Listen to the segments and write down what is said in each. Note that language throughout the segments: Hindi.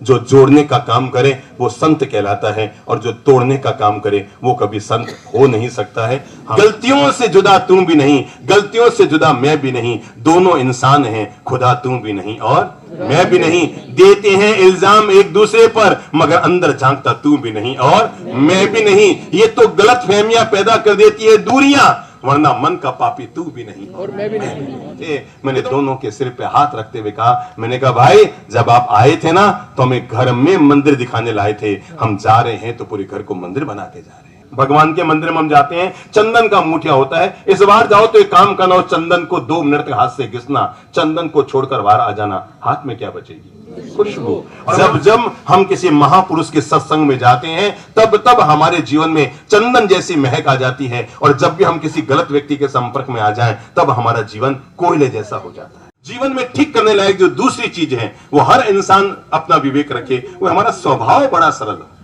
जो जोड़ने का काम करे वो संत कहलाता है, और जो तोड़ने का काम करे वो कभी संत हो नहीं सकता है। गलतियों से जुदा तू भी नहीं, गलतियों से जुदा मैं भी नहीं, दोनों इंसान हैं, खुदा तू भी नहीं और मैं भी नहीं। देते हैं इल्जाम एक दूसरे पर, मगर अंदर झांकता तू भी नहीं और मैं भी नहीं। ये तो गलत फहमियां पैदा कर देती है दूरियां, वरना मन का पापी तू भी नहीं और मैं भी नहीं। मैंने दोनों के सिर पे हाथ रखते हुए कहा, मैंने कहा भाई जब आप आए थे ना तो हमें घर में मंदिर दिखाने लाए थे, हम जा रहे हैं तो पूरे घर को मंदिर बना के जा रहे हैं। भगवान के मंदिर में हम जाते हैं, चंदन का मुठिया होता है, इस बार जाओ तो एक काम करना हो, चंदन को 2 मिनट तक हाथ से घिसना, चंदन को छोड़कर बाहर आ जाना, हाथ में क्या बचेगी? खुशबू। जब जब हम किसी महापुरुष के सत्संग में जाते हैं तब तब हमारे जीवन में चंदन जैसी महक आ जाती है, और जब भी हम किसी गलत व्यक्ति के संपर्क में आ जाएं तब हमारा जीवन कोयले जैसा हो जाता है। जीवन में ठीक करने लायक जो दूसरी चीज है वो हर इंसान अपना विवेक रखे, वो हमारा स्वभाव बड़ा सरल है।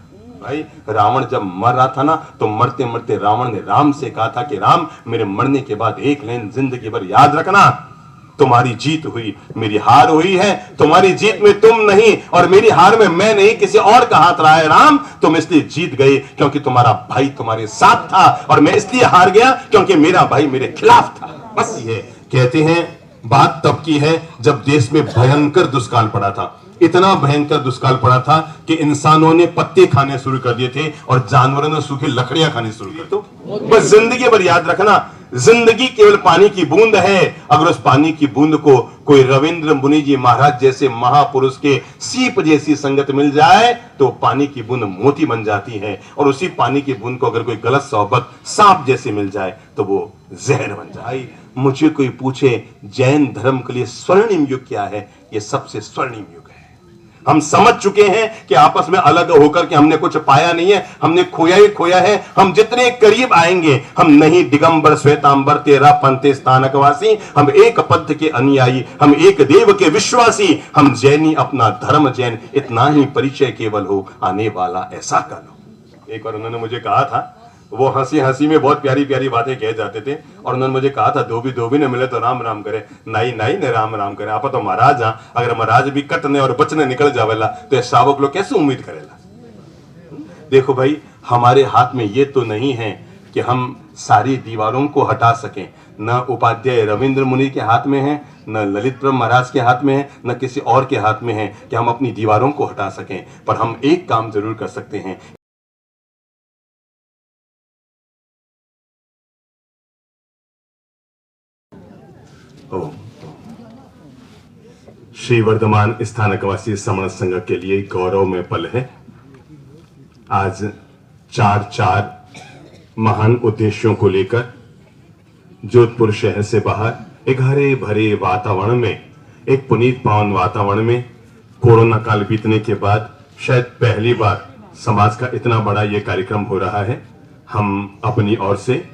भाई रावण जब मर रहा था ना तो मरते मरते रावण ने राम से कहा था कि राम मेरे मरने के बाद एक लाइन जिंदगी भर याद रखना, तुम्हारी जीत हुई मेरी हार हुई है, तुम्हारी जीत में तुम नहीं और मेरी हार में मैं नहीं, किसी और का हाथ रहा है राम, तुम इसलिए जीत गए क्योंकि तुम्हारा भाई तुम्हारे साथ था, और मैं इसलिए हार गया क्योंकि मेरा भाई मेरे खिलाफ था। बस ये कहते हैं बात तब की है जब देश में भयंकर दुष्काल पड़ा था, इतना भयंकर दुष्काल पड़ा था कि इंसानों ने पत्ते खाने शुरू कर दिए थे और जानवरों ने सूखी लकड़ियां खानी शुरू कर दी। तो बस जिंदगी भर याद रखना, जिंदगी केवल पानी की बूंद है। अगर उस पानी की बूंद को कोई रविंद्र मुनि जी महाराज जैसे महापुरुष के सीप जैसी संगत मिल जाए तो पानी की बूंद मोती बन जाती है, और उसी पानी की बूंद को अगर कोई गलत सोहबत सांप जैसे मिल जाए तो वो जहर बन जाए। मुझे कोई पूछे जैन धर्म के लिए स्वर्णिम युग क्या है, ये सबसे स्वर्णिम युग है। हम समझ चुके हैं कि आपस में अलग होकर के हमने कुछ पाया नहीं है, हमने खोया ही खोया है। हम जितने करीब आएंगे, हम नहीं दिगंबर श्वेतांबर तेरा पंथे स्थानकवासी, हम एक पद के अनुयायी, हम एक देव के विश्वासी, हम जैनी अपना धर्म जैन, इतना ही परिचय केवल हो आने वाला ऐसा कल हो। एक बार उन्होंने मुझे कहा था, वो हंसी हंसी में बहुत प्यारी प्यारी बातें कह जाते थे, और उन्होंने मुझे कहा था दो भी ने मिले तो राम राम करे, नाई नाई ने राम राम करे। आप तो महाराज हाँ, अगर महाराज भी कटने और बचने निकल जावेला तो ये शावक लोग कैसे उम्मीद करेला। देखो भाई हमारे हाथ में ये तो नहीं है कि हम सारी दीवारों को हटा सकें, न उपाध्याय रविंद्र मुनि के हाथ में है, न ललित प्रभु महाराज के हाथ में है, न किसी और के हाथ में है कि हम अपनी दीवारों को हटा सकें, पर हम एक काम जरूर कर सकते हैं। श्री वर्धमान स्थानकवासी समण संघ के लिए गौरव में पल है। आज 4 महान उद्देश्यों को लेकर जोधपुर शहर से बाहर एक हरे भरे वातावरण में, एक पुनीत पावन वातावरण में, कोरोना काल बीतने के बाद शायद पहली बार समाज का इतना बड़ा यह कार्यक्रम हो रहा है। हम अपनी ओर से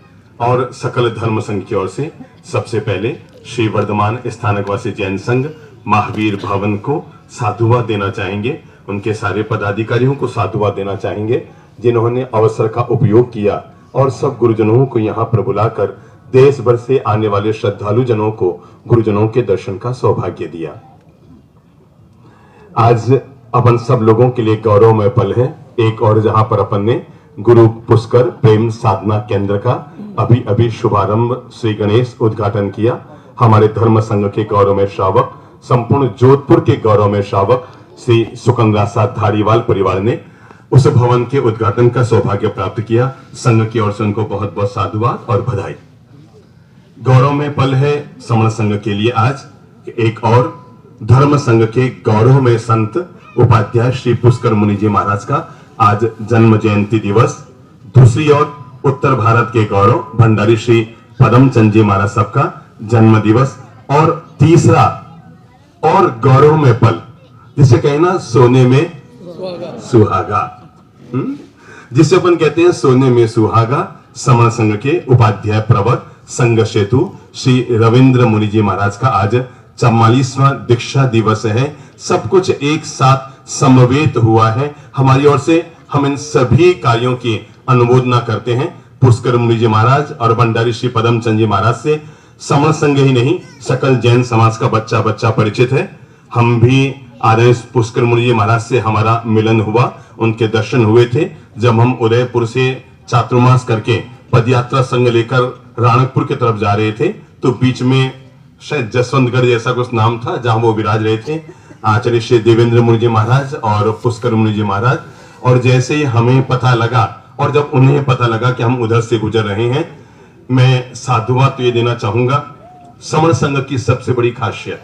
और सकल धर्म संघ की ओर से सबसे पहले श्री वर्धमान स्थानकवासी जैन संघ महावीर भवन को साधुवाद देना चाहेंगे, उनके सारे पदाधिकारियों को साधुवाद देना चाहेंगे जिन्होंने अवसर का उपयोग किया और सब गुरुजनों को यहाँ पर बुलाकर देश भर से आने वाले श्रद्धालु जनों को गुरुजनों के दर्शन का सौभाग्य दिया। आज अपन सब लोगों के लिए गौरव में पल है। एक और जहां पर अपन ने गुरु पुष्कर प्रेम साधना केंद्र का अभी अभी शुभारंभ श्री गणेश उद्घाटन किया। हमारे धर्म संघ के गौरव में श्रावक, संपूर्ण जोधपुर के गौरव में श्रावक श्री सुकंदरा साथ धारीवाल परिवार ने उस भवन के उद्घाटन का सौभाग्य प्राप्त किया। संघ की ओर से उनको बहुत बहुत साधुवाद और बधाई। गौरव में पल है समण संघ के लिए आज एक और धर्म संघ के गौरव में संत उपाध्याय श्री पुष्कर मुनि जी महाराज का आज जन्म जयंती दिवस। दूसरी ओर उत्तर भारत के गौरव भंडारी श्री पदमचंद जी महाराज साहब का जन्म दिवस। और तीसरा और गौरव में पल जिसे कहना सोने में सुहागा, जिसे अपन कहते हैं सोने में सुहागा, समण संघ के उपाध्याय प्रवर संघ सेतु श्री रविंद्र मुनि जी महाराज का आज 44वां दीक्षा दिवस है। सब कुछ एक साथ समवेत हुआ है। हमारी ओर से हम इन सभी कार्यों की अनुमोदना करते हैं। पुष्कर मुनि जी महाराज और भंडारी श्री पदमचंद जी महाराज से समण संघ ही नहीं सकल जैन समाज का बच्चा बच्चा परिचित है। हम भी आदरणीय पुष्कर मुनि जी महाराज से हमारा मिलन हुआ, उनके दर्शन हुए थे जब हम उदयपुर से चातुर्मास करके पदयात्रा संघ लेकर राणकपुर की तरफ जा रहे थे। तो बीच में शायद जसवंतगढ़ जैसा कुछ नाम था जहां वो विराज रहे थे, आचार्य श्री देवेंद्र मुनि जी महाराज और पुष्कर मुनि जी महाराज। और जैसे ही हमें पता लगा और जब उन्हें पता लगा कि हम उधर से गुजर रहे हैं, मैं साधुवाद तो ये देना चाहूंगा, समण संघ की सबसे बड़ी खासियत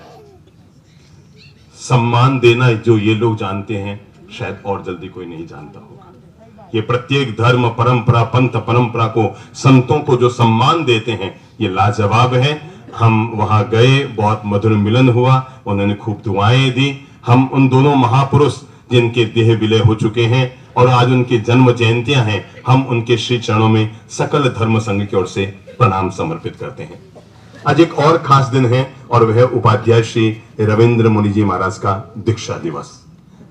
सम्मान देना, जो ये लोग जानते हैं शायद और जल्दी कोई नहीं जानता होगा। ये प्रत्येक धर्म परंपरा पंथ परंपरा को, संतों को जो सम्मान देते हैं, ये लाजवाब है। हम वहां गए, बहुत मधुर मिलन हुआ, उन्होंने खूब दुआएं दी। हम उन दोनों महापुरुष जिनके देह विलय हो चुके हैं और आज उनकी जन्म जयंतियां हैं, हम उनके श्री चरणों में सकल धर्म संघ की ओर से प्रणाम समर्पित करते हैं। आज एक और खास दिन है और वह उपाध्याय श्री रविंद्र मुनि जी महाराज का दीक्षा दिवस।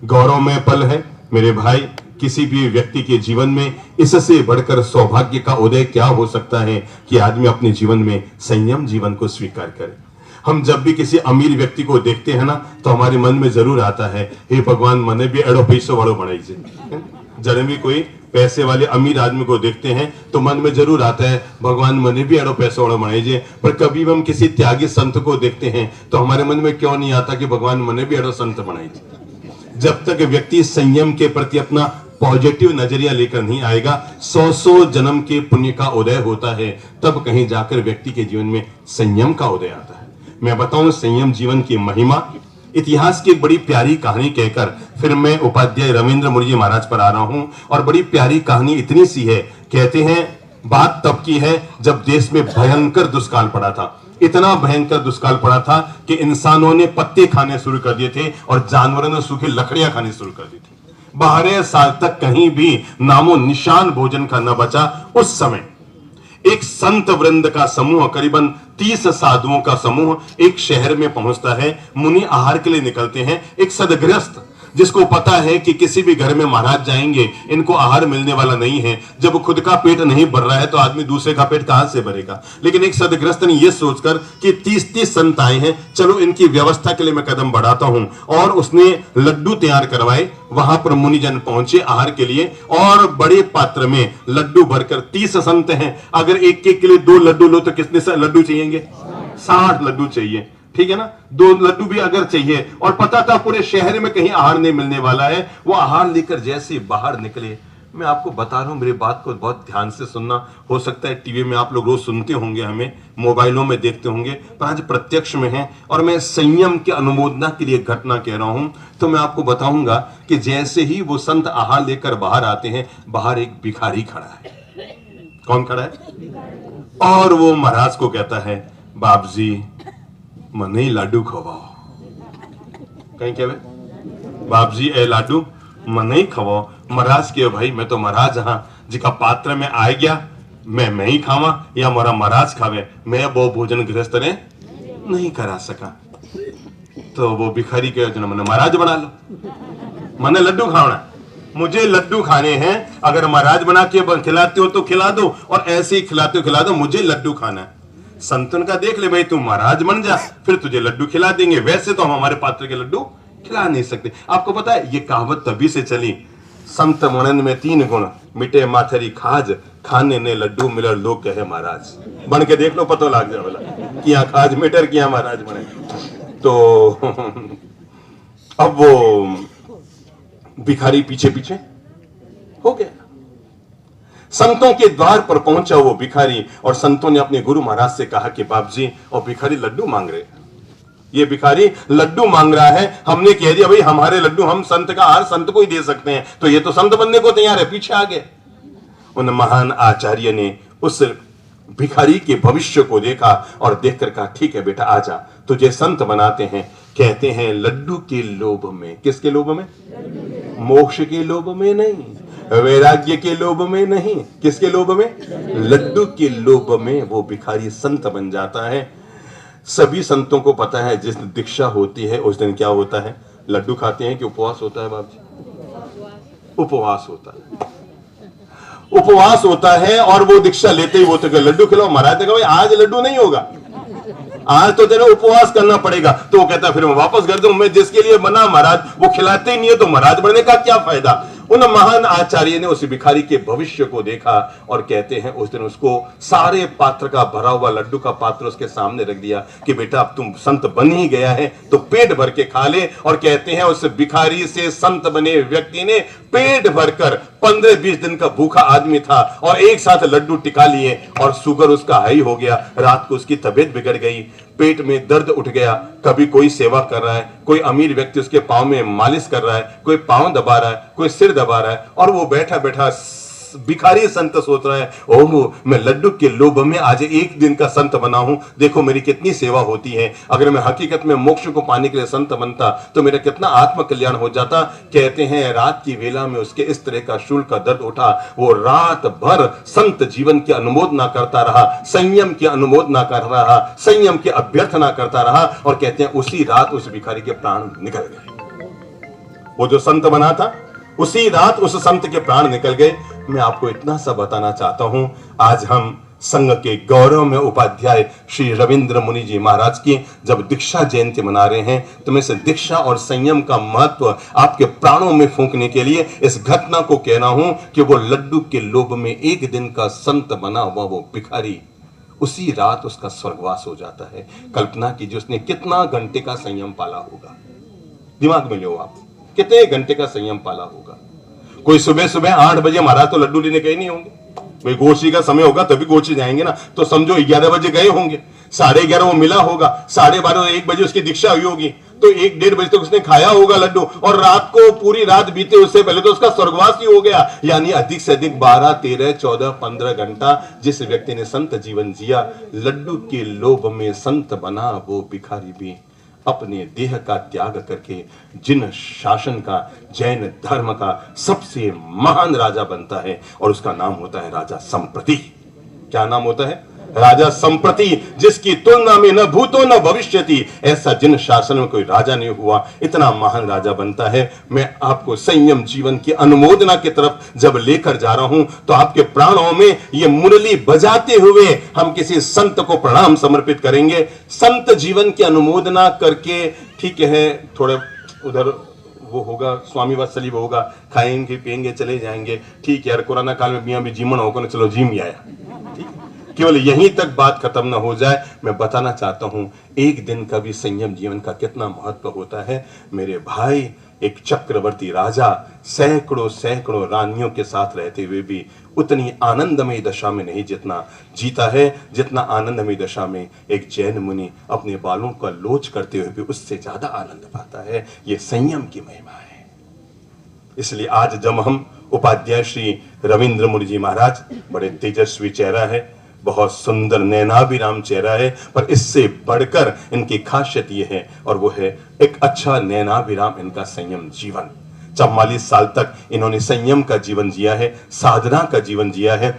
गौरवमय पल है मेरे भाई, किसी भी व्यक्ति के जीवन में इससे बढ़कर सौभाग्य का उदय क्या हो सकता है कि आदमी अपने जीवन में संयम जीवन को स्वीकार करे। हम जब भी किसी अमीर व्यक्ति को देखते हैं ना, तो हमारे मन में जरूर आता है, हे भगवान मने भी एड़ो पैसो वालों बनाइए। जब भी कोई पैसे वाले अमीर आदमी को देखते हैं तो मन में जरूर आता है, भगवान मने भी एड़ो पैसो वालों बनाइए। पर कभी हम किसी त्यागी संत को देखते हैं तो हमारे मन में क्यों नहीं आता कि भगवान मने भी एड़ो संत बनाइए। जब तक व्यक्ति संयम के प्रति अपना पॉजिटिव नजरिया लेकर नहीं आएगा, 100 जन्म के पुण्य का उदय होता है, तब कहीं जाकर व्यक्ति के जीवन में संयम का उदय आता है। मैं बताऊं संयम जीवन की महिमा, इतिहास की एक बड़ी प्यारी कहानी कहकर फिर मैं उपाध्याय रविंद्र मुनि जी महाराज पर आ रहा हूं। और बड़ी प्यारी कहानी इतनी सी है, कहते हैं बात तब की है जब देश में भयंकर दुष्काल पड़ा था। इतना भयंकर दुष्काल पड़ा था कि इंसानों ने पत्ते खाने शुरू कर दिए थे और जानवरों ने सूखी लकड़ियां खानी शुरू कर दी थी। 12 साल तक कहीं भी नामो निशान भोजन का न बचा। उस समय एक संत वृंद का समूह, करीबन 30 साधुओं का समूह एक शहर में पहुंचता है। मुनि आहार के लिए निकलते हैं। एक सदगृहस्थ जिसको पता है कि किसी भी घर में महाराज जाएंगे इनको आहार मिलने वाला नहीं है, जब खुद का पेट नहीं भर रहा है तो आदमी दूसरे का पेट कहां से भरेगा। लेकिन एक सदगृहस्थ ने यह सोचकर कि 30 संत आए हैं, चलो इनकी व्यवस्था के लिए मैं कदम बढ़ाता हूं, और उसने लड्डू तैयार करवाए। वहां पर मुनिजन पहुंचे आहार के लिए और बड़े पात्र में लड्डू भरकर, 30 संत हैं, अगर एक के लिए 2 लड्डू लो तो कितने लड्डू चाहिए? 60 लड्डू चाहिए, ठीक है ना। 2 लड्डू भी अगर चाहिए, और पता था पूरे शहर में कहीं आहार नहीं मिलने वाला है। वो आहार लेकर जैसे बाहर निकले, मैं आपको बता रहा हूं, मेरी बात को बहुत ध्यान से सुनना। हो सकता है टीवी में आप लोग रोज सुनते होंगे, हमें मोबाइलों में देखते होंगे, पर आज प्रत्यक्ष में है और मैं संयम की अनुमोदना के लिए घटना कह रहा हूं। तो मैं आपको बताऊंगा कि जैसे ही वो संत आहार लेकर बाहर आते हैं, बाहर एक भिखारी खड़ा है। कौन खड़ा है? और वो महाराज को कहता है, बाप जी मने लाडू खवाओ। कहीं क्या बाप जी ए लाडू मने ही खवाओ। महाराज के भाई मैं तो महाराज हाँ, जिका पात्र में आ गया मैं ही खावा या मोरा महाराज खावे, मैं वो भोजन गृहस्थ ने नहीं करा सका। तो वो भिखारी के मैंने महाराज बना लो, मैंने लड्डू खाना, मुझे लड्डू खाने हैं। अगर महाराज बना के खिलाते हो तो खिला दो, और ऐसे ही खिलाते हो खिला दो, मुझे लड्डू खाना है। संतन का देख ले भाई, तू महाराज बन जा, फिर तुझे लड्डू खिला देंगे। वैसे तो हम हमारे पात्र के लड्डू खिला नहीं सकते। आपको पता है ये कहावत तभी से चली, संत मनन में 3 गुण, मिटे माथरी खाज, खाने ने लड्डू मिलर लोग कहे महाराज। बन के देख लो, पता लग जाए वाला कि यहाँ खाज मिटर कि यहाँ महाराज बने। तो अब वो भिखारी पीछे पीछे हो गया। संतों के द्वार पर पहुंचा वो भिखारी, और संतों ने अपने गुरु महाराज से कहा कि बाप जी, और भिखारी लड्डू मांग रहे, ये भिखारी लड्डू मांग रहा है। हमने कह दिया भाई हमारे लड्डू, हम संत का आहार संत को ही दे सकते हैं, तो ये तो संत बनने को तैयार है, पीछे आ गए। उन महान आचार्य ने उस भिखारी के भविष्य को देखा और देखकर कहा, ठीक है बेटा आजा, तुझे संत बनाते हैं। कहते हैं लड्डू के लोभ में, किसके लोभ में? मोक्ष के लोभ में नहीं, वैराग्य के लोभ में नहीं, किसके लोभ में? लड्डू के लोभ में वो भिखारी संत बन जाता है। सभी संतों को पता है जिस दिन दीक्षा होती है उस दिन क्या होता है? लड्डू खाते हैं कि उपवास होता है? बाप जी उपवास होता है, उपवास होता है। और वो दीक्षा लेते ही वो तो लड्डू खिलाओ, महाराज ने कहा भाई आज लड्डू नहीं होगा, आज तो तेरे उपवास करना पड़ेगा। तो वो कहता फिर मैं वापस कर दूं, मैं जिसके लिए बना महाराज वो खिलाते ही नहीं है, तो महाराज बनने का क्या फायदा। उन महान आचार्य ने उस भिखारी के भविष्य को देखा और कहते हैं उस दिन उसको सारे पात्र का भरा हुआ लड्डू का पात्र उसके सामने रख दिया कि बेटा अब तुम संत बन ही गया है तो पेट भर के खा ले। और कहते हैं उस भिखारी से संत बने व्यक्ति ने पेट भरकर 15-20 दिन का भूखा आदमी था और एक साथ लड्डू टिका लिए और शुगर उसका हाई हो गया। रात को उसकी तबीयत बिगड़ गई, पेट में दर्द उठ गया। कभी कोई सेवा कर रहा है, कोई अमीर व्यक्ति उसके पांव में मालिश कर रहा है, कोई पांव दबा रहा है, कोई सिर दबा रहा है, और वो बैठा बैठा भिखारी संत सोच रहा है ओह मैं लड्डू के लोभ में आज एक दिन का संत बना हूं, देखो मेरी कितनी सेवा होती है। अगर मैं हकीकत में मोक्ष को पाने के लिए संत बनता तो मेरा कितना आत्म कल्याण हो जाता। कहते हैं रात की वेला में उसके इस तरह का शूल का दर्द उठा, वो रात भर संत जीवन की अनुमोदना करता रहा, संयम की अनुमोदना कर रहा, संयम की अभ्यर्थना करता रहा। और कहते हैं उसी रात उस भिखारी के प्राण निकल गए। वो जो संत बना था उसी रात उस संत के प्राण निकल गए। मैं आपको इतना सा बताना चाहता हूं, आज हम संघ के गौरव में उपाध्याय श्री रविंद्र मुनि जी महाराज की जब दीक्षा जयंती मना रहे हैं तो मैं से दीक्षा और संयम का महत्व आपके प्राणों में फूंकने के लिए इस घटना को कह रहा हूं कि वो लड्डू के लोभ में एक दिन का संत बना हुआ वो भिखारी उसी रात उसका स्वर्गवास हो जाता है। कल्पना कीजिए उसने कितना घंटे का संयम पाला होगा। दिमाग में लो आप, कितने घंटे का संयम पाला होगा। कोई सुबह सुबह 8 बजे महाराज तो लड्डू लेने गए नहीं होंगे, भाई गोची का समय होगा तभी गोची जाएंगे ना, तो समझो 11 बजे गए होंगे, 11:30 वो मिला होगा, 12:30 1 बजे उसकी दीक्षा हुई होगी, तो 1-1:30 बजे तक उसने खाया होगा लड्डू, और रात को पूरी रात बीते उससे पहले तो उसका स्वर्गवास ही हो गया। यानी अधिक से अधिक 12, 13, 14, 15 घंटा जिस व्यक्ति ने संत जीवन जिया, लड्डू के लोभ में संत बना वो भिखारी भी अपने देह का त्याग करके जिन शासन का, जैन धर्म का सबसे महान राजा बनता है और उसका नाम होता है राजा संप्रति। क्या नाम होता है? राजा संप्रति, जिसकी तुलना में न भूतो न भविष्यति, ऐसा जिन शासन में कोई राजा नहीं हुआ, इतना महान राजा बनता है। मैं आपको संयम जीवन की अनुमोदना की तरफ जब लेकर जा रहा हूं तो आपके प्राणों में ये मुरली बजाते हुए हम किसी संत को प्रणाम समर्पित करेंगे। संत जीवन की अनुमोदना करके, ठीक है थोड़े उधर वो होगा स्वामी वात्सल्य होगा, खाएंगे पिएंगे चले जाएंगे, ठीक है यार कोरोना काल में मियां भी जीवन होगा ना, चलो जिम आया, ठीक है। केवल यहीं तक बात खत्म ना हो जाए, मैं बताना चाहता हूं एक दिन का भी संयम जीवन का कितना महत्व होता है। मेरे भाई, एक चक्रवर्ती राजा सैकड़ों रानियों के साथ रहते हुए भी उतनी आनंदमयी दशा में नहीं जीता है जितना आनंदमयी दशा में एक जैन मुनि अपने बालों का लोच करते हुए भी उससे ज्यादा आनंद पाता है। यह संयम की महिमा है। इसलिए आज जब हम उपाध्याय श्री रविंद्र मुनि जी महाराज, बड़े तेजस्वी चेहरा है, बहुत सुंदर नैनाभिराम चेहरा है, पर इससे बढ़कर इनकी खासियत यह है और वो है एक अच्छा नैनाभिराम इनका संयम जीवन। 44 साल तक इन्होंने संयम का जीवन जिया है, साधना का जीवन जिया है।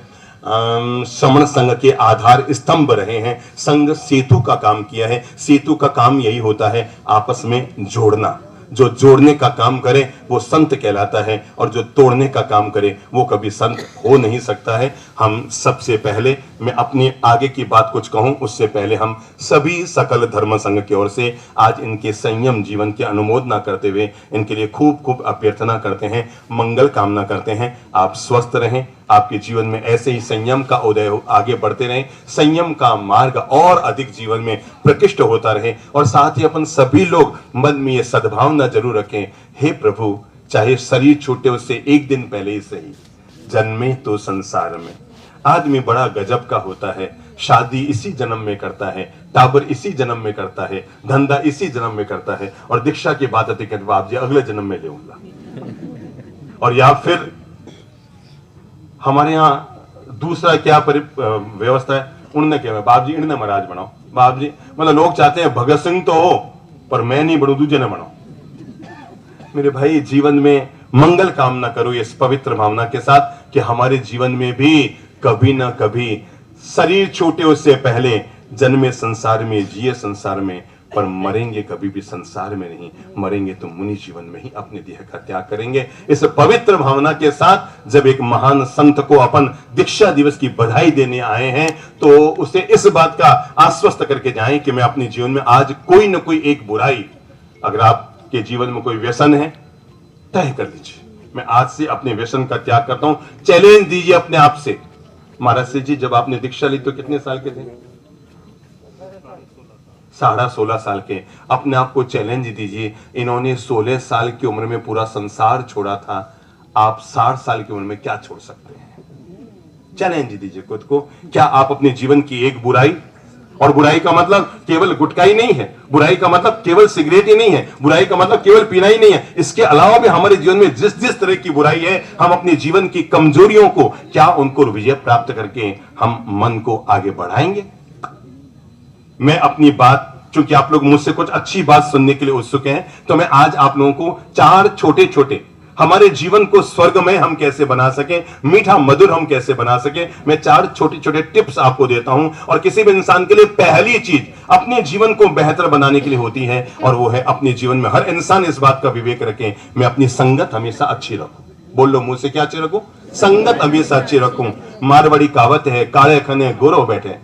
श्रमण संघ के आधार स्तंभ रहे हैं, संघ सेतु का काम किया है। सेतु का काम यही होता है आपस में जोड़ना। जो जोड़ने का काम करे वो संत कहलाता है और जो तोड़ने का काम करे वो कभी संत हो नहीं सकता है। हम सबसे पहले, मैं अपनी आगे की बात कुछ कहूं उससे पहले हम सभी सकल धर्म संघ की ओर से आज इनके संयम जीवन की अनुमोदना करते हुए इनके लिए खूब खूब अभ्यर्थना करते हैं, मंगल कामना करते हैं। आप स्वस्थ रहें, आपके जीवन में ऐसे ही संयम का उदय हो, आगे बढ़ते रहें, संयम का मार्ग और अधिक जीवन में प्रकृष्ट होता रहे। और साथ ही अपन सभी लोग मन में ये सद्भावना जरूर रखें, हे प्रभु, चाहे शरीर छूटे उससे एक दिन पहले ही सही, जन्मे तो संसार में। आदमी बड़ा गजब का होता है, शादी इसी जन्म में करता है, टाबर इसी जन्म में करता है, धंधा इसी जन्म में करता है, और दीक्षा की बात आती है बाप जी अगले जन्म में लेऊंगा। और या फिर हमारे यहाँ दूसरा क्या व्यवस्था है, उन्होंने क्या बाप जी इन्हें महाराज बनाओ, बाप जी मतलब लोग चाहते हैं भगत सिंह तो हो पर मैं नहीं बनू, दूजे ने बनाओ। मेरे भाई, जीवन में मंगल कामना करो इस पवित्र भावना के साथ कि हमारे जीवन में भी कभी ना कभी शरीर छूटे उससे पहले जन्मे संसार में, जिए संसार में, पर मरेंगे कभी भी संसार में नहीं, मरेंगे तो मुनि जीवन में ही अपने देह का त्याग करेंगे। इस पवित्र भावना के साथ जब एक महान संत को अपन दीक्षा दिवस की बधाई देने आए हैं, तो उसे इस बात का आश्वस्त करके जाएं कि मैं अपने जीवन में आज कोई न कोई एक बुराई, अगर आपके जीवन में कोई व्यसन है तय कर लीजिए, मैं आज से अपने व्यसन का त्याग करता हूं। चैलेंज दीजिए अपने आप से। महाराज सिंह जी, जब आपने दीक्षा ली तो कितने साल के थे? 16.5 साल के। अपने आप को चैलेंज दीजिए, इन्होंने 16 साल की उम्र में पूरा संसार छोड़ा था, आप 60 साल की उम्र में क्या छोड़ सकते हैं? चैलेंज दीजिए खुद को। क्या आप अपने जीवन की एक बुराई, और बुराई का मतलब केवल गुटखा ही नहीं है, बुराई का मतलब केवल सिगरेट ही नहीं है, बुराई का मतलब केवल पीना ही नहीं है, इसके अलावा भी हमारे जीवन में जिस जिस तरह की बुराई है, हम अपने जीवन की कमजोरियों को, क्या उनको विजय प्राप्त करके हम मन को आगे बढ़ाएंगे? मैं अपनी बात, चूंकि आप लोग मुझसे कुछ अच्छी बात सुनने के लिए उत्सुक हैं, तो मैं आज आप लोगों को 4 छोटे छोटे हमारे जीवन को स्वर्गमय हम कैसे बना सके, मीठा मधुर हम कैसे बना सके, मैं 4 छोटे छोटे टिप्स आपको देता हूं। और किसी भी इंसान के लिए पहली चीज अपने जीवन को बेहतर बनाने के लिए होती है, और वो है अपने जीवन में हर इंसान इस बात का विवेक रखे, मैं अपनी संगत हमेशा अच्छी रखूं। बोल लो मुंह से, क्या अच्छी रखूं? संगत हमेशा अच्छी रखूं। मारवाड़ी कहावत है, काले खने गोरो बैठे।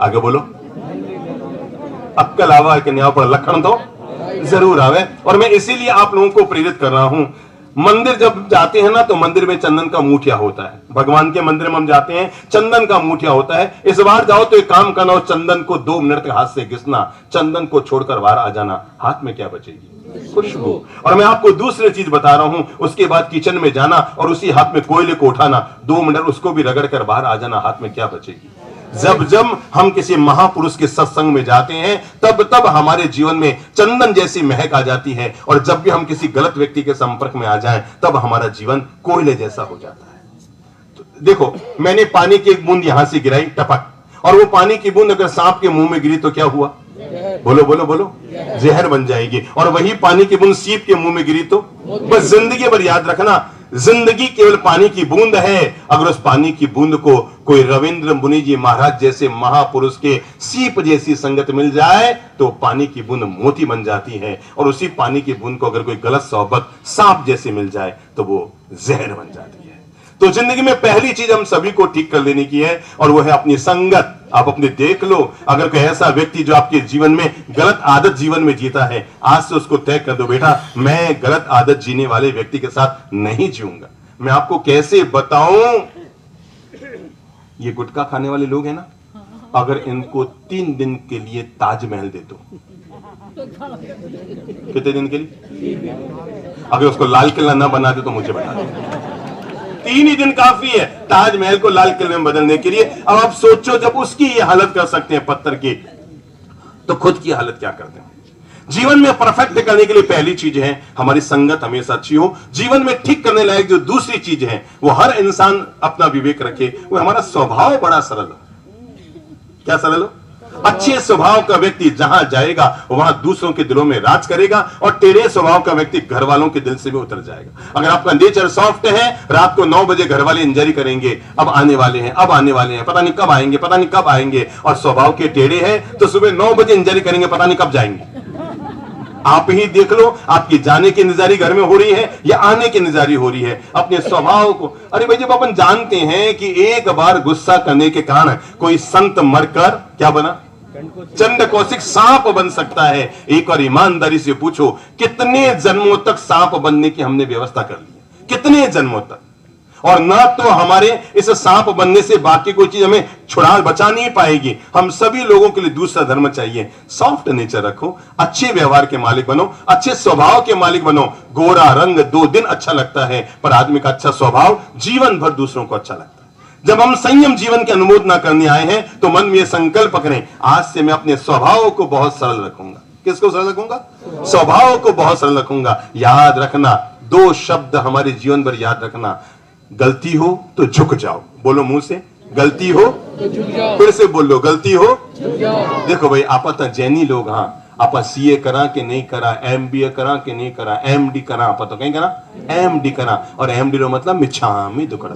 आगे बोलो। अक्कल आवा के न्याय पर लखन तो जरूर आवे। और मैं इसीलिए आप लोगों को प्रेरित कर रहा हूं, मंदिर जब जाते हैं ना, तो मंदिर में चंदन का मूठिया होता है। भगवान के मंदिर में हम जाते हैं, चंदन का मूठिया होता है। इस बार जाओ तो एक काम करना, उस चंदन को 2 मिनट तक हाथ से घिसना, चंदन को छोड़कर बाहर आ जाना। हाथ में क्या बचेगी? खुशबू। और मैं आपको दूसरी चीज बता रहा हूं, उसके बाद किचन में जाना और उसी हाथ में कोयले को उठाना, 2 मिनट उसको भी रगड़ कर बाहर आ जाना। हाथ में क्या बचेगी? जब जब हम किसी महापुरुष के सत्संग में जाते हैं, तब तब हमारे जीवन में चंदन जैसी महक आ जाती है। और जब भी हम किसी गलत व्यक्ति के संपर्क में आ जाएं, तब हमारा जीवन कोयले जैसा हो जाता है। तो देखो, मैंने पानी की एक बूंद यहां से गिराई, टपक, और वो पानी की बूंद अगर सांप के मुंह में गिरी तो क्या हुआ? बोलो बोलो बोलो, जहर बन जाएगी। और वही पानी की बूंद सीप के मुंह में गिरी तो? बस जिंदगी भर याद रखना, जिंदगी केवल पानी की बूंद है। अगर उस पानी की बूंद को कोई रविंद्र मुनि जी महाराज जैसे महापुरुष के सीप जैसी संगत मिल जाए, तो पानी की बूंद मोती बन जाती है। और उसी पानी की बूंद को अगर कोई गलत सोहबत सांप जैसे मिल जाए, तो वो जहर बन जाती है। तो जिंदगी में पहली चीज हम सभी को ठीक कर लेने की है, और वो है अपनी संगत। आप अपने देख लो, अगर कोई ऐसा व्यक्ति जो आपके जीवन में गलत आदत जीवन में जीता है, आज से उसको तय कर दो, बेटा मैं गलत आदत जीने वाले व्यक्ति के साथ नहीं जीऊंगा। मैं आपको कैसे बताऊं, ये गुटखा खाने वाले लोग हैं ना, अगर इनको 3 दिन के लिए ताजमहल दे दो, कितने दिन के लिए? अगर उसको लाल किला ना बना दे तो मुझे बता दो। 3 ही दिन काफी है ताजमहल को लाल किले में बदलने के लिए। अब आप सोचो, जब उसकी ये हालत कर सकते हैं पत्थर की, तो खुद की हालत क्या करते हैं? जीवन में परफेक्ट करने के लिए पहली चीज है हमारी संगत हमेशा अच्छी हो। जीवन में ठीक करने लायक जो दूसरी चीज है, वो हर इंसान अपना विवेक रखे, वो हमारा स्वभाव बड़ा सरल हो। क्या सरल हो? अच्छे स्वभाव का व्यक्ति जहां जाएगा वहां दूसरों के दिलों में राज करेगा, और टेढ़े स्वभाव का व्यक्ति घर वालों के दिल से भी उतर जाएगा। अगर आपका नेचर सॉफ्ट है, रात को 9 बजे घर वाले इंजरी करेंगे, अब आने वाले हैं, अब आने वाले हैं, पता नहीं कब आएंगे, पता नहीं कब आएंगे। और स्वभाव के टेढ़े हैं तो सुबह 9 बजे इंजरी करेंगे, पता नहीं कब जाएंगे। आप ही देख लो, आपकी जाने की इंतजारी घर में हो रही है या आने की इंतजारी हो रही है। अपने स्वभाव को, अरे भाई, जब अपन जानते हैं कि एक बार गुस्सा करने के कारण कोई संत मरकर क्या बना, चंड कौशिक सांप बन सकता है। एक और ईमानदारी से पूछो, कितने जन्मों तक सांप बनने की हमने व्यवस्था कर ली है? कितने जन्मों तक? और ना तो हमारे इस सांप बनने से बाकी कोई चीज हमें छुड़ा बचा नहीं पाएगी। हम सभी लोगों के लिए दूसरा धर्म चाहिए। सॉफ्ट नेचर रखो, अच्छे व्यवहार के मालिक बनो, अच्छे स्वभाव के मालिक बनो। गोरा रंग 2 दिन अच्छा लगता है, पर आदमी का अच्छा स्वभाव जीवन भर दूसरों को अच्छा लगता है। जब हम संयम जीवन की अनुमोदना करने आए हैं, तो मन में संकल्प करें, आज से मैं अपने स्वभाव को बहुत सरल रखूंगा। किसको सरल रखूंगा? स्वभाव को बहुत सरल रखूंगा। याद रखना, 2 शब्द हमारे जीवन भर याद रखना, गलती हो तो झुक जाओ। बोलो मुंह से, गलती हो तो झुक जाओ। फिर से बोलो, गलती हो झुक जाओ। देखो भाई, आप तो जैनी लोग, हाँ आप सीए करा के नहीं करा, एमबीए करा के नहीं करा, एमडी करा, आप तो कहीं करा एमडी करा, और एमडी रो मतलब मिच्छामी दुक्कड़।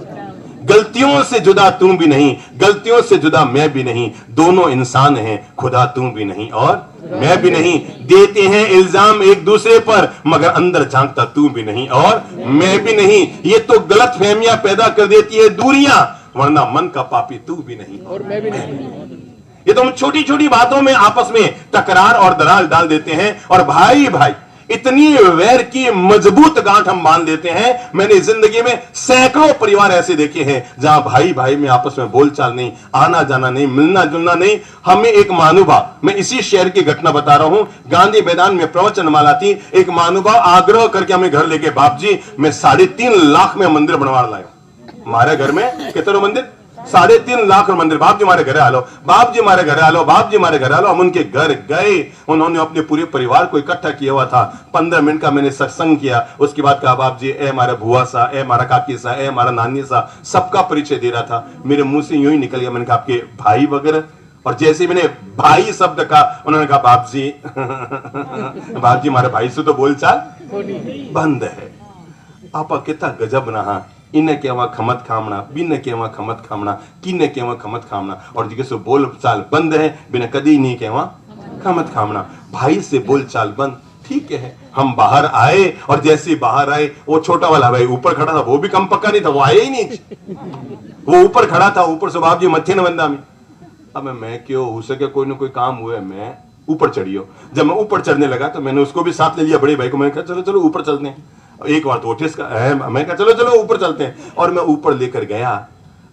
गलतियों से जुदा तू भी नहीं, गलतियों से जुदा मैं भी नहीं, दोनों इंसान हैं, खुदा तू भी नहीं और मैं भी नहीं। देते हैं इल्जाम एक दूसरे पर, मगर अंदर झांकता तू भी नहीं और मैं भी नहीं। ये तो गलत फहमियां पैदा कर देती है दूरियां, वरना मन का पापी तू भी नहीं और मैं भी नहीं। ये तो हम छोटी छोटी बातों में आपस में तकरार और दरार डाल देते हैं, और भाई भाई इतनी वैर की मजबूत गांठ हम बांध देते हैं। मैंने जिंदगी में सैकड़ों परिवार ऐसे देखे हैं जहां भाई भाई में आपस में बोलचाल नहीं, आना जाना नहीं, मिलना जुलना नहीं। हमें एक महानुभाव, मैं इसी शहर की घटना बता रहा हूं, गांधी मैदान में प्रवचन माला थी, एक महानुभाव आग्रह करके हमें घर लेके, बाप जी मैं 3.5 लाख में मंदिर बनवा लाया। हमारे घर में कितने मंदिर? 3.5 लाख मंदिर। बाप जी हमारे घर आ लो, बाप जी हमारे घर आ लो, बाप जी हमारे घर आ लो। हम उनके घर गए, उन्होंने अपने पूरे परिवार को इकट्ठा किया हुआ था। 15 मिनट का मैंने सत्संग किया, उसके बाद कहा बाप जी ए हमारा बुआ सा, ए हमारा काकी सा, ए हमारा नानी सा, सबका परिचय दे रहा था। मेरे मुंह से यूं ही निकल गया, मैंने कहा आपके भाई वगैरह, और जैसे मैंने भाई शब्द कहा उन्होंने कहा बाप जी बाप जी हमारे भाई से तो बोलचाल बंद है। आपा कितना गजब रहा, इन्हें केवा खमत खामना, बिन केवा खमत खामना, किन्ने केवा खमत खामना, और जिसे बोलचाल बंद है, बिना कदी नहीं केवा खमत खामना। भाई से बोलचाल बंद, ठीक है। हम बाहर आए, और जैसे बाहर आए वो छोटा वाला भाई ऊपर खड़ा था, वो भी कम पक्का नहीं था, वो आया ही नहीं, वो ऊपर खड़ा था। ऊपर से बाप जी मथे न बंदा में, अब मैं क्यों हो सके कोई ना कोई काम हुए, मैं ऊपर चढ़ियो। जब मैं ऊपर चढ़ने लगा तो मैंने उसको भी साथ ले लिया, बड़े भाई को। मैंने कहा चलो चलो ऊपर चलते हैं। एक बार तो मैं कहा चलो चलो ऊपर चलते हैं, और मैं ऊपर लेकर गया।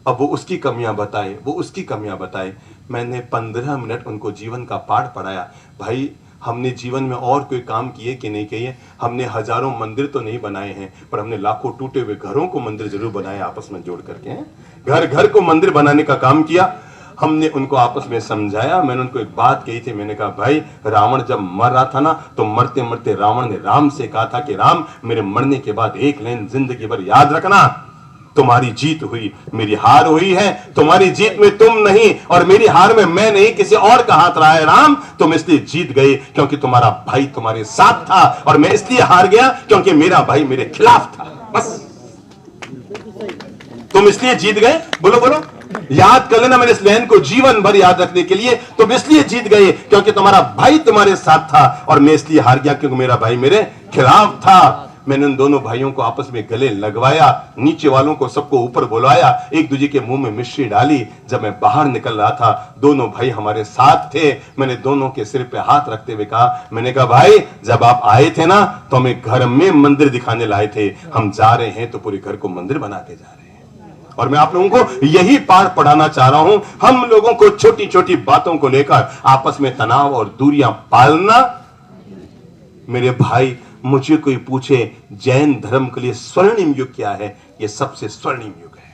अब वो उसकी कमियां बताए, वो उसकी कमियां बताए। मैंने 15 मिनट उनको जीवन का पाठ पढ़ाया। भाई हमने जीवन में और कोई काम किए कि नहीं किए? हमने हजारों मंदिर तो नहीं बनाए हैं, पर हमने लाखों टूटे हुए घरों को मंदिर जरूर बनाए, आपस में जोड़ करके। घर घर को मंदिर बनाने का काम किया हमने। उनको आपस में समझाया। मैंने उनको एक बात कही थी, मैंने कहा भाई रावण जब मर रहा था ना, तो मरते मरते रावण ने राम से कहा था कि राम मेरे मरने के बाद एक लाइन जिंदगी भर याद रखना, तुम्हारी जीत हुई मेरी हार हुई है, तुम्हारी जीत में तुम नहीं और मेरी हार में मैं नहीं, किसी और का हाथ रहा है। राम तुम इसलिए जीत गए क्योंकि तुम्हारा भाई तुम्हारे साथ था, और मैं इसलिए हार गया क्योंकि मेरा भाई मेरे खिलाफ था। बस तुम इसलिए जीत गए। बोलो बोलो, याद कर लेना, मैंने इस लाइन को जीवन भर याद रखने के लिए। तुम इसलिए जीत गए क्योंकि तुम्हारा भाई तुम्हारे साथ था, और मैं इसलिए हार गया क्योंकि मेरा भाई मेरे खिलाफ था। मैंने उन दोनों भाइयों को आपस में गले लगवाया, नीचे वालों को सबको ऊपर बुलाया, एक दूसरे के मुंह में मिश्री डाली। जब मैं बाहर निकल रहा था, दोनों भाई हमारे साथ थे। मैंने दोनों के सिर पे हाथ रखते हुए कहा, मैंने कहा भाई जब आप आए थे ना, तो हमें घर में मंदिर दिखाने लाए थे, हम जा रहे हैं तो पूरे घर को मंदिर बनाते जा रहे हैं। और मैं आप लोगों को यही पाठ पढ़ाना चाह रहा हूं। हम लोगों को छोटी छोटी बातों को लेकर आपस में तनाव और दूरियां पालना। मेरे भाई, मुझे कोई पूछे जैन धर्म के लिए स्वर्णिम युग क्या है, यह सबसे स्वर्णिम युग है।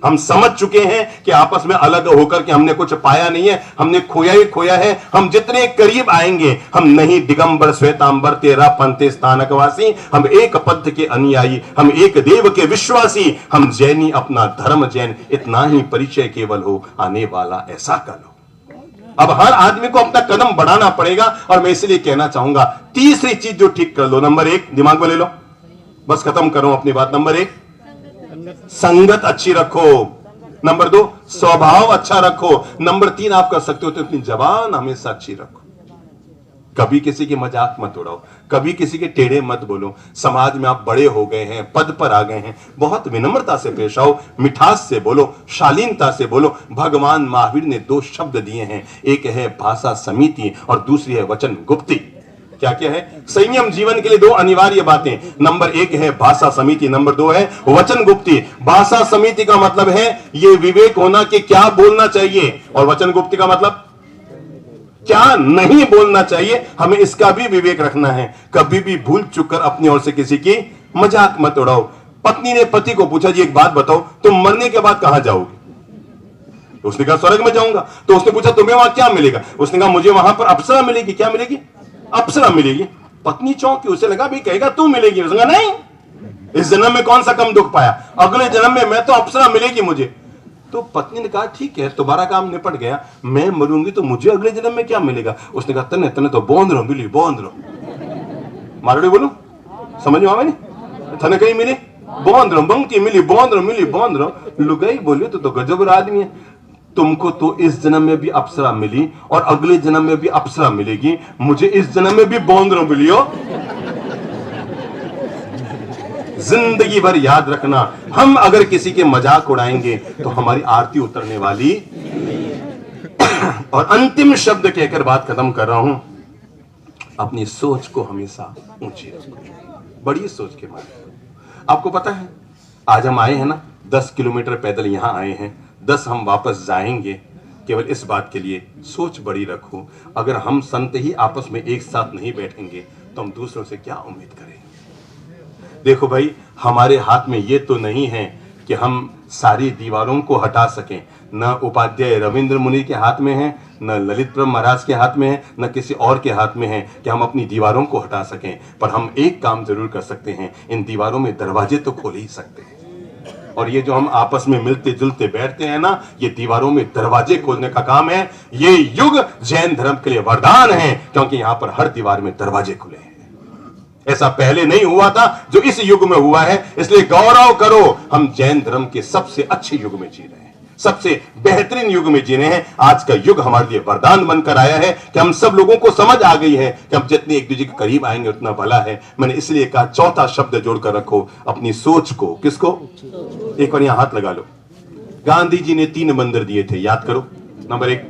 हम समझ चुके हैं कि आपस में अलग होकर के हमने कुछ पाया नहीं है, हमने खोया ही खोया है। हम जितने करीब आएंगे, हम नहीं दिगंबर श्वेतांबर तेरा पंथे स्थानकवासी, हम एक पद के अनुयायी, हम एक देव के विश्वासी, हम जैनी अपना धर्म जैन, इतना ही परिचय केवल हो आने वाला ऐसा कल हो। अब हर आदमी को अपना कदम बढ़ाना पड़ेगा, और मैं इसलिए कहना चाहूंगा तीसरी चीज जो ठीक कर लो, नंबर 1 दिमाग में ले लो, बस खत्म करो अपनी बात। नंबर 1 संगत अच्छी रखो। नंबर 2 स्वभाव अच्छा रखो। नंबर 3 आप कर सकते हो तो अपनी जबान हमेशा अच्छी रखो। कभी किसी की मजाक मत उड़ाओ, कभी किसी के टेढ़े मत बोलो। समाज में आप बड़े हो गए हैं, पद पर आ गए हैं, बहुत विनम्रता से पेश आओ, मिठास से बोलो, शालीनता से बोलो। भगवान महावीर ने 2 शब्द दिए हैं, एक है भाषा समिति और दूसरी है वचन गुप्ती। क्या क्या है? संयम जीवन के लिए 2 अनिवार्य बातें। नंबर 1 है भाषा समिति, नंबर 2 है वचन गुप्ती। भाषा समिति का मतलब है ये विवेक होना कि क्या बोलना चाहिए, और वचन गुप्ती का मतलब क्या नहीं बोलना चाहिए, हमें इसका भी विवेक रखना है। कभी भी भूल चूक कर अपनी ओर से किसी की मजाक मत उड़ाओ। पत्नी ने पति को पूछा, जी एक बात बताओ, तुम मरने के बाद कहां जाओगे? उसने कहा स्वर्ग में जाऊंगा। तो उसने पूछा तुम्हें वहां क्या मिलेगा? उसने कहा मुझे वहां पर अप्सरा मिलेगी। क्या मिलेगी? अप्सरा मिलेगी। पत्नी चौंकी, उसे लगा भी कहेगा तू मिलेगी। उसने कहा नहीं, इस जन्म में कौन सा कम दुख पाया, अगले जन्म में मैं तो अप्सरा मिलेगी मुझे। तो पत्नी ने कहा ठीक है, तुम्हारा काम निपट गया, मैं मरूंगी तो मुझे अगले जन्म में क्या मिलेगा? उसने कहा तने तने तो बोंद रहो मिली, बोंद रहो। मारोड़ी बोलो, समझ में आवे नहीं? तने कहीं मिले बौंद रहो, बंकी मिली बौंद रहो। लुगाई बोलियो तो गजब आदमी है। तुमको तो इस जन्म में भी अप्सरा मिली और अगले जन्म में भी अप्सरा मिलेगी, मुझे इस जन्म में भी बौंद रहो मिलियो। जिंदगी भर याद रखना, हम अगर किसी के मजाक उड़ाएंगे तो हमारी आरती उतरने वाली। और अंतिम शब्द कहकर बात खत्म कर रहा हूं, अपनी सोच को हमेशा ऊंची रखो, बड़ी सोच के मारे। आपको पता है आज हम आए हैं ना, 10 किलोमीटर पैदल यहां आए हैं, 10 हम वापस जाएंगे, केवल इस बात के लिए सोच बड़ी रखो। अगर हम संत ही आपस में एक साथ नहीं बैठेंगे तो हम दूसरों से क्या उम्मीद करेंगे। देखो भाई, हमारे हाथ में ये तो नहीं है कि हम सारी दीवारों को हटा सकें, न उपाध्याय रविंद्र मुनि के हाथ में है, न ललित प्रभु महाराज के हाथ में है, न किसी और के हाथ में है कि हम अपनी दीवारों को हटा सकें। पर हम एक काम जरूर कर सकते हैं, इन दीवारों में दरवाजे तो खोल ही सकते हैं। और ये जो हम आपस में मिलते जुलते बैठते हैं ना, ये दीवारों में दरवाजे खोलने का काम है। ये युग जैन धर्म के लिए वरदान है, क्योंकि यहां पर हर दीवार में दरवाजे खुले हैं। ऐसा पहले नहीं हुआ था जो इस युग में हुआ है। इसलिए गौरव करो, हम जैन धर्म के सबसे अच्छे युग में जी रहे हैं, सबसे बेहतरीन युग में जी रहे हैं। आज का युग हमारे लिए वरदान बनकर आया है कि हम सब लोगों को समझ आ गई है कि हम जितने एक दूसरे के करीब आएंगे उतना भला है। मैंने इसलिए कहा चौथा शब्द जोड़कर रखो, अपनी सोच को। किसको? एक बार यहां हाथ लगा लो। गांधी जी ने 3 मंदिर दिए थे, याद करो। नंबर 1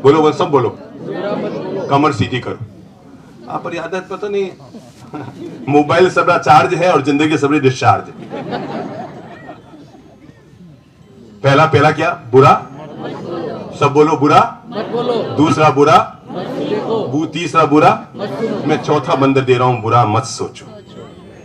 बोलो, सब बोलो, कमर सीधी करो। आप पर याद है? पता नहीं, मोबाइल सबरा चार्ज है और जिंदगी सबरी डिस्चार्ज है। पहला क्या? बुरा, सब बोलो बुरा, दूसरा बुरा, तीसरा बुरा। मैं चौथा मंदिर दे रहा हूं, बुरा मत सोचो।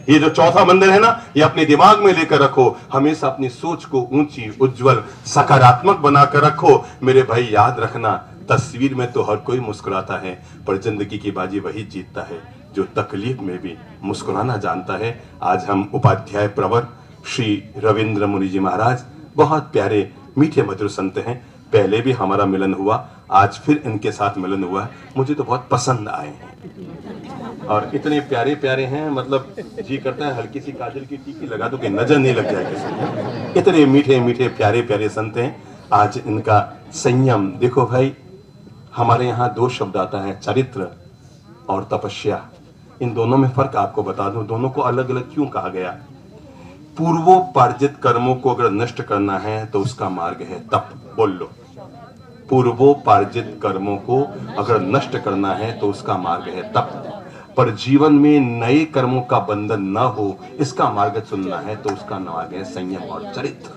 ये जो चौथा मंदिर है ना, ये अपने दिमाग में लेकर रखो। हमेशा अपनी सोच को ऊंची, उज्जवल, सकारात्मक बनाकर रखो। मेरे भाई याद रखना, तस्वीर में तो हर कोई मुस्कुराता है, पर जिंदगी की बाजी वही जीतता है जो तकलीफ में भी मुस्कुराना जानता है। आज हम उपाध्याय प्रवर श्री रविंद्र मुनि जी महाराज बहुत प्यारे मीठे मधुर संत हैं। पहले भी हमारा मिलन हुआ, आज फिर इनके साथ मिलन हुआ। मुझे तो बहुत पसंद आए हैं और इतने प्यारे प्यारे हैं, मतलब जी करता है हल्की सी काजल की टीकी लगा दो कि नजर नहीं लग जाए किसी। इतने मीठे मीठे प्यारे प्यारे संत हैं। आज इनका संयम देखो भाई। हमारे यहाँ 2 शब्द आता है, चरित्र और तपस्या। इन दोनों में फर्क आपको बता दूं, दोनों को अलग अलग क्यों कहा गया। पूर्वोपार्जित कर्मों को अगर नष्ट करना है तो उसका मार्ग है तप। बोल लो, पूर्वोपार्जित कर्मों को अगर नष्ट करना है तो उसका मार्ग है तप। पर जीवन में नए कर्मों का बंधन न हो, इसका मार्ग चुनना है तो उसका मार्ग है संयम और चरित्र।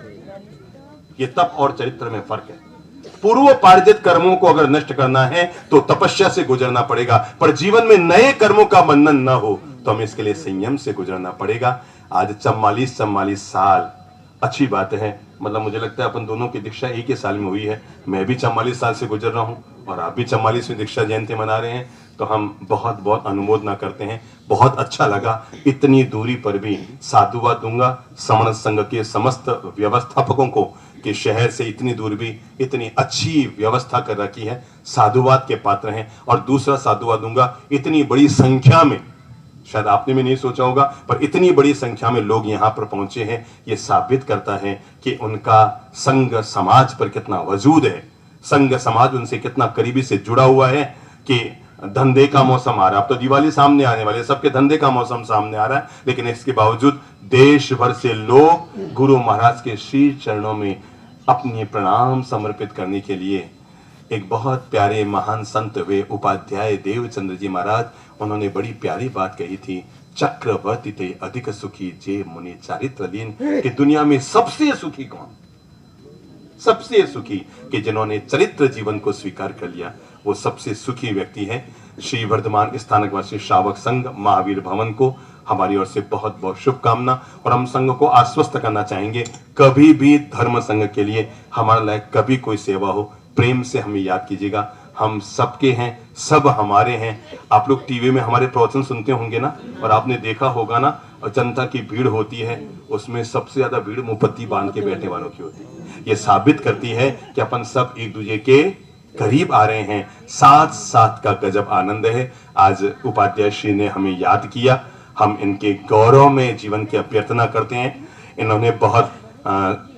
ये तप और चरित्र में फर्क है। पूर्वोपार्जित कर्मों को अगर नष्ट करना है तो तपस्या से गुजरना पड़ेगा, पर जीवन में नए कर्मों का बंधन न हो तो हमें इसके लिए संयम से गुजरना पड़ेगा। आज 44 साल अच्छी बात है, मतलब मुझे लगता है अपन दोनों की दीक्षा एक ही साल में हुई है। मैं भी 44 साल से गुजर रहा हूं और आप भी 44वीं दीक्षा जयंती मना रहे हैं, तो हम बहुत बहुत अनुमोदना करते हैं। बहुत अच्छा लगा। इतनी दूरी पर भी साधुवाद दूंगा समण संघ के समस्त व्यवस्थापकों को कि शहर से इतनी दूर भी इतनी अच्छी व्यवस्था कर रखी है, साधुवाद के पात्र हैं। और दूसरा साधुवाद दूंगा, इतनी बड़ी संख्या में, शायद आपने भी नहीं सोचा होगा, पर इतनी बड़ी संख्या में लोग यहाँ पर पहुंचे हैं। ये साबित करता है कि उनका संघ समाज पर कितना वजूद है, संघ समाज उनसे कितना करीबी से जुड़ा हुआ है। कि धंधे का मौसम आ रहा है, अब तो दिवाली सामने आने वाले, सबके धंधे का मौसम सामने आ रहा है, लेकिन इसके बावजूद देश भर से लोग गुरु महाराज के श्री चरणों में अपने प्रणाम समर्पित करने के लिए। एक बहुत प्यारे महान संत वे उपाध्याय देवचंद्र जी महाराज, उन्होंने बड़ी प्यारी बात कही थी, चक्रवर्ती ते अधिक सुखी जे मुनि चारित्र लीन। कि दुनिया में सबसे सुखी कौन? सबसे सुखी कि जिन्होंने चरित्र जीवन को स्वीकार कर लिया, वो सबसे सुखी व्यक्ति है। श्री वर्धमान स्थानकवासी श्रावक संघ महावीर भवन को हमारी ओर से बहुत बहुत शुभकामना। और हम संघ को आश्वस्त करना चाहेंगे, कभी भी धर्म संघ के लिए हमारे लायक कभी कोई सेवा हो, प्रेम से हमें याद कीजिएगा। हम सबके हैं, सब हमारे हैं। आप लोग टीवी में हमारे प्रवचन सुनते होंगे ना, और आपने देखा होगा ना, जनता की भीड़ होती है, उसमें सबसे ज्यादा भीड़ मुपत्ती बांध के बैठने वालों की होती है। ये साबित करती है कि अपन सब एक दूसरे के करीब आ रहे हैं। साथ साथ का गजब आनंद है। आज उपाध्याय श्री ने हमें याद किया, हम इनके गौरव में जीवन की अभ्यर्थना करते हैं। इन्होंने बहुत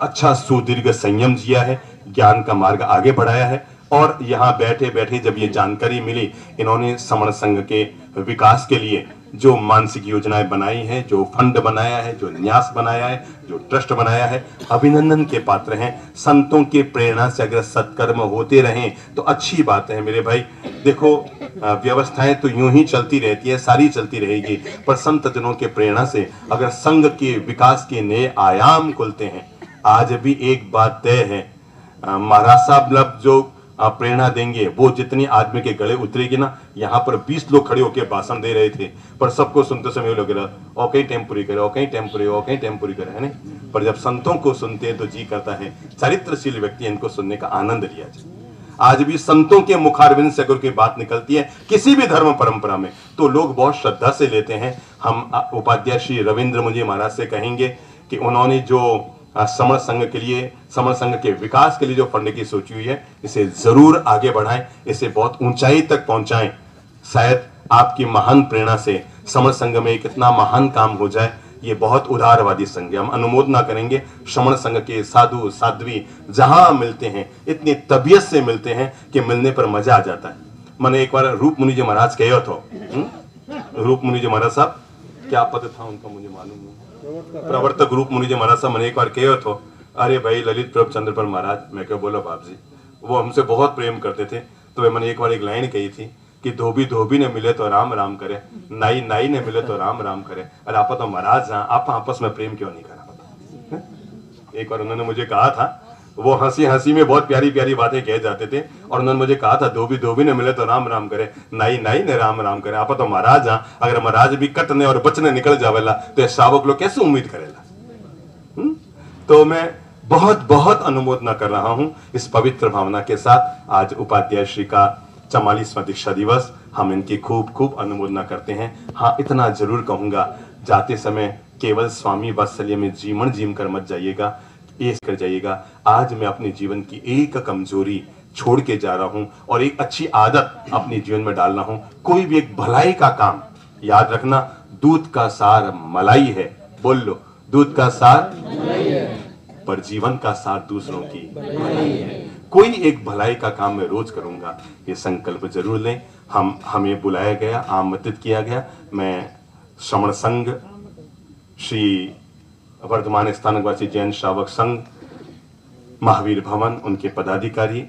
अच्छा सुदीर्घ संयम जिया है, ज्ञान का मार्ग आगे बढ़ाया है, और यहाँ बैठे बैठे जब ये जानकारी मिली, इन्होंने समण संघ के विकास के लिए जो मानसिक योजनाएं बनाई हैं, जो फंड बनाया है, जो न्यास बनाया है, जो ट्रस्ट बनाया है, अभिनंदन के पात्र हैं। संतों के प्रेरणा से अगर सत्कर्म होते रहें तो अच्छी बात है मेरे भाई। देखो, व्यवस्थाएं तो यूं ही चलती रहती है, सारी चलती रहेगी, पर संत जनों के प्रेरणा से अगर संघ के विकास के नए आयाम खुलते हैं। आज भी एक बात तय है, महाराज साहब लब जो प्रेरणा देंगे, वो जितनी आदमी के गले उतरेगी ना, यहाँ पर 20 लोग खड़े होकर भाषण दे रहे थे, पर सबको सुनते समय लग रहा और कहीं टेम्पुरी करे, और कहीं टेम्पुरी, और कहीं टेम्पुरी करे, है नहीं। पर जब संतों को सुनते हैं तो जी करता है चरित्रशील व्यक्ति इनको सुनने का आनंद लिया जाए। आज भी संतों के मुखारविंद से अगर कोई बात निकलती है किसी भी धर्म परंपरा में, तो लोग बहुत श्रद्धा से लेते हैं। हम उपाध्याय श्री रविंद्र मुझे महाराज से कहेंगे कि उन्होंने जो समण संघ के लिए, समण संघ के विकास के लिए जो फंड की सोची हुई है, इसे जरूर आगे बढ़ाएं, इसे बहुत ऊंचाई तक पहुंचाएं। शायद आपकी महान प्रेरणा से समण संघ में एक इतना महान काम हो जाए। ये बहुत उदारवादी संघ है, हम अनुमोदना करेंगे। समण संघ के साधु साध्वी जहां मिलते हैं, इतनी तबीयत से मिलते हैं कि मिलने पर मजा आ जाता है। मैंने एक बार रूप मुनि जी महाराज कहे तो, रूप मुनि जी महाराज साहब, क्या पद था उनका मुझे मालूम नहीं, प्रवर्तक रूप मुनि जी महाराज साहब, मैंने एक बार कहे तो, अरे भाई ललित प्रभ चंद्रपाल महाराज, मैं क्या बोला बाप जी, वो हमसे बहुत प्रेम करते थे। तो मैंने एक बार एक लाइन कही थी कि धोबी धोबी ने मिले तो राम राम करे, नाई नाई ने मिले तो राम राम करे। अरे आप तो महाराज, आप आपस में प्रेम क्यों नहीं करा? एक बार उन्होंने मुझे कहा था, वो हंसी हंसी में बहुत प्यारी प्यारी बातें कह जाते थे, और उन्होंने मुझे कहा था धोबी धोबी ने मिले तो राम राम करे, नाई नाई ने राम राम करे। आप तो महाराज, अगर महाराज भी कटने और बचने निकल जावेला तो श्रावक लोग कैसे उम्मीद करेला? तो मैं बहुत बहुत अनुमोदना कर रहा हूं इस पवित्र भावना के साथ। आज उपाध्याय श्री का 44वां दीक्षा दिवस, हम इनकी खूब खूब अनुमोदना करते हैं। हाँ, इतना जरूर कहूंगा, जाते समय केवल स्वामी वात्सल्य में जीवन जीम कर मत जाइएगा, ये कर जाइएगा, आज मैं अपने जीवन की एक कमजोरी छोड़ के जा रहा हूं और एक अच्छी आदत अपने जीवन में डाल रहा हूं। कोई भी एक भलाई का काम, याद रखना, दूध का सार मलाई है, बोल लो, दूध का सार मलाई है, पर जीवन का सार दूसरों की भलाई है। कोई एक भलाई का काम मैं रोज करूंगा, ये संकल्प जरूर लें। हमें बुलाया गया, आमंत्रित किया गया। मैं समण संघ, श्री वर्तमान स्थानकवासी जैन श्रावक संघ, महावीर भवन, उनके पदाधिकारी,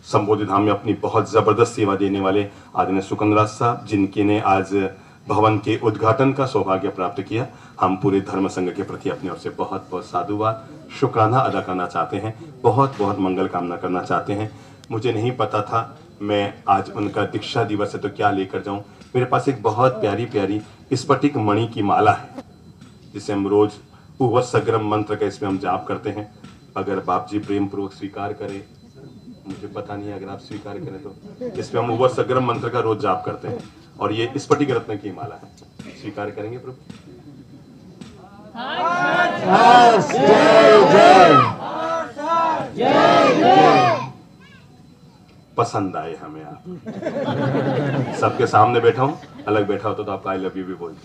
संबोधि धाम में अपनी बहुत जबरदस्त सेवा देने वाले आदरणीय सुकंदराज साहब, जिनके ने आज भवन के उद्घाटन का सौभाग्य प्राप्त किया, हम पूरे धर्म संघ के प्रति अपनी ओर से बहुत बहुत साधुवाद, शुक्राना अदा करना चाहते हैं, बहुत बहुत मंगल कामना करना चाहते हैं। मुझे नहीं पता था मैं आज उनका दीक्षा दिवस है तो क्या लेकर जाऊं। मेरे पास एक बहुत प्यारी प्यारी स्फटिक मणि की माला है, जिसे हम रोज उवत सग्रम मंत्र का इसमें हम जाप करते हैं। अगर बाप जी प्रेम पूर्वक स्वीकार करें, मुझे पता नहीं, अगर आप स्वीकार करें तो इसमें हम उवत सग्रम मंत्र का रोज जाप करते हैं, और ये स्फटिक रत्न की माला है। स्वीकार करेंगे प्रभु? पसंद आए हमें आप। सबके सामने बैठा हूं, अलग बैठा होता तो आपका आई लव यू भी बोल